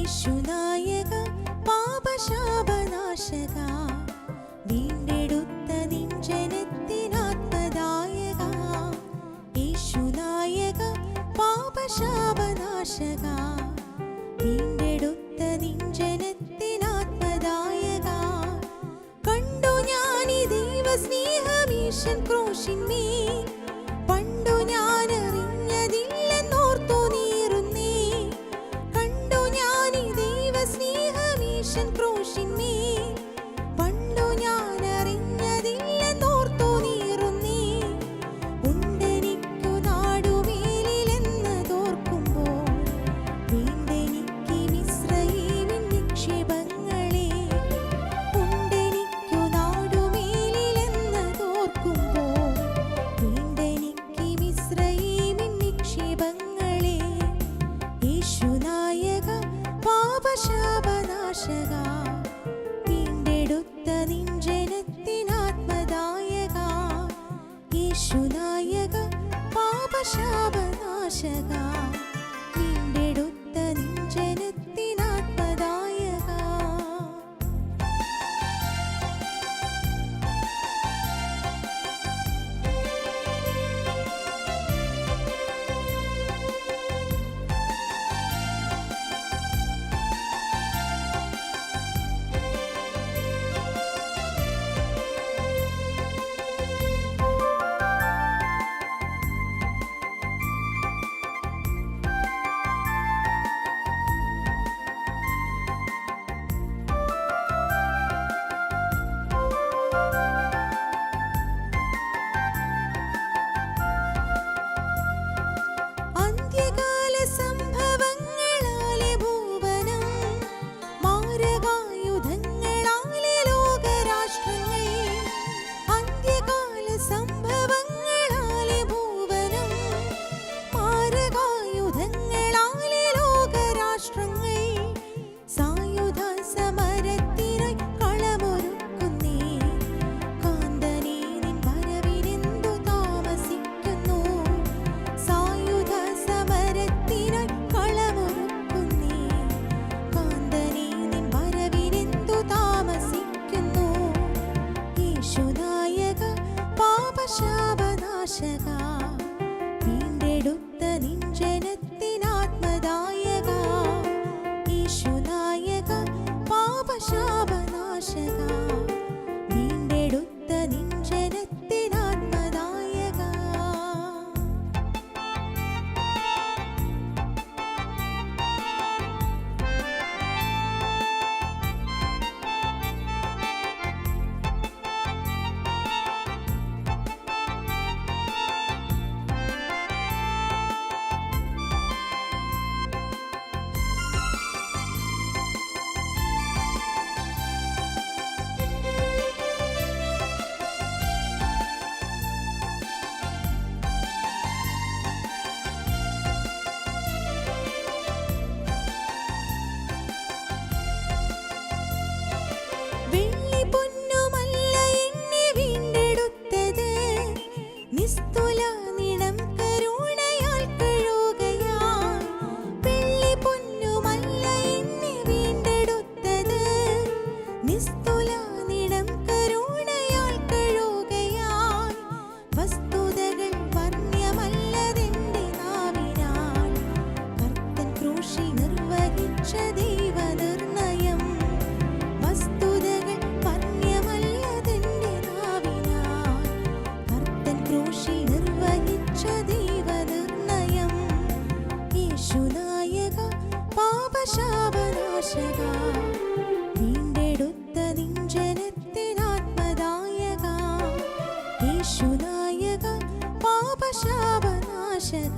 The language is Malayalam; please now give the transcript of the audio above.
യേശുനായക പാപശാപനാശക വീണ്ടെടുത്ത നിൻ ജനത്തിനാത്മദായക യേശുനായക പാപശാപനാശക വീണ്ടെടുത്ത നിൻ ജനത്തിനാത്മദായക കണ്ടു ഞാനീ ദൈവസ്നേഹമീശൻ ക്രൂശിന്മേൽ പണ്ടു ഞാനറിഞ്ഞതില്ലെന്നോർത്തു നീറുന്നേ കണ്ടു ഞാനീ ദൈവസ്നേഹമീശൻ ക്രൂശിന്മേൽ പണ്ടു ഞാനറിഞ്ഞതില്ലെന്നോർത്തു നീറുന്നേ ഉണ്ടെനിക്കു നാടുമേലിലെന്നതോർക്കുമ്പോൾ വീണ്ടെനിക്ക് മിസ്രയീമിൻ നിക്ഷേപങ്ങളെ ഉണ്ടെനിക്കു നാടുമേലിലെന്നതോർക്കുമ്പോൾ വീണ്ടെനിക്ക് മിസ്രയീമിൻ നിക്ഷേപങ്ങളെ യേശുനായക പാപശാപനാശക വീണ്ടെടുത്ത നിൻ ജനത്തിനാത്മദായക യേശുനായക പാപശാപനാശക വീണ്ടെടുത്ത നിൻ ജനത്തിനാത്മദായക അന്ത്യകാല സംഭവങ്ങളാലെ ഭുവനം മാരകായുധങ്ങളാലെ ലോകരാഷ്ട്രങ്ങൾ അന്ത്യകാല സംഭവങ്ങളാലെ ഭുവനം മാരകായുധങ്ങളാലെ ലോകരാഷ്ട്രങ്ങൾ സായുധ സമരത്തിനായി കളമൊരുക്കുന്നേ കാന്തനേ നിൻ വരവിനെന്തു താമസിക്കുന്നു സായുധ സമരത്തിനായി കളമൊരുക്കുന്നേ കാന്തനേ നിൻ വരവിനെന്തു താമസിക്കുന്നു യേശുനായക പാപശാപനാശക വീണ്ടെടുത്ത നിൻ ജനത്തിനാത്മദായക യേശുനായക പാപശാപനാശക വീണ്ടെടുത്ത നിൻ ജനത്തിനാത്മദായക വെള്ളി പൊന്നുമല്ല എന്നെ വീണ്ടെടുത്തത് നിസ്തുല നിണം കരുണയാൽ കഴുകയാൽ വെള്ളി പൊന്നുമല്ല എന്നെ വീണ്ടെടുത്തത് നിസ്തുല നിണം കരുണയാൽ കഴുകയാൽ വസ്തുതകൾ വർണ്ണ്യമല്ലതെന്റെ നാവിനാൽ കർത്തൻ ക്രൂശിൽ നിർവഹിച്ച ദൈവനിർണയം വസ്തുതകൾ വർണ്ണ്യമല്ലതെന്റെ നാവിനാൽ കർത്തൻ ക്രൂശിൽ നിർവഹിച്ച ദൈവനിർണയം യേശുനായക പാപശാപനാശക വീണ്ടെടുത്ത നിൻ ജനത്തിനാത്മദായക യേശുനായക പാപശാപനാശക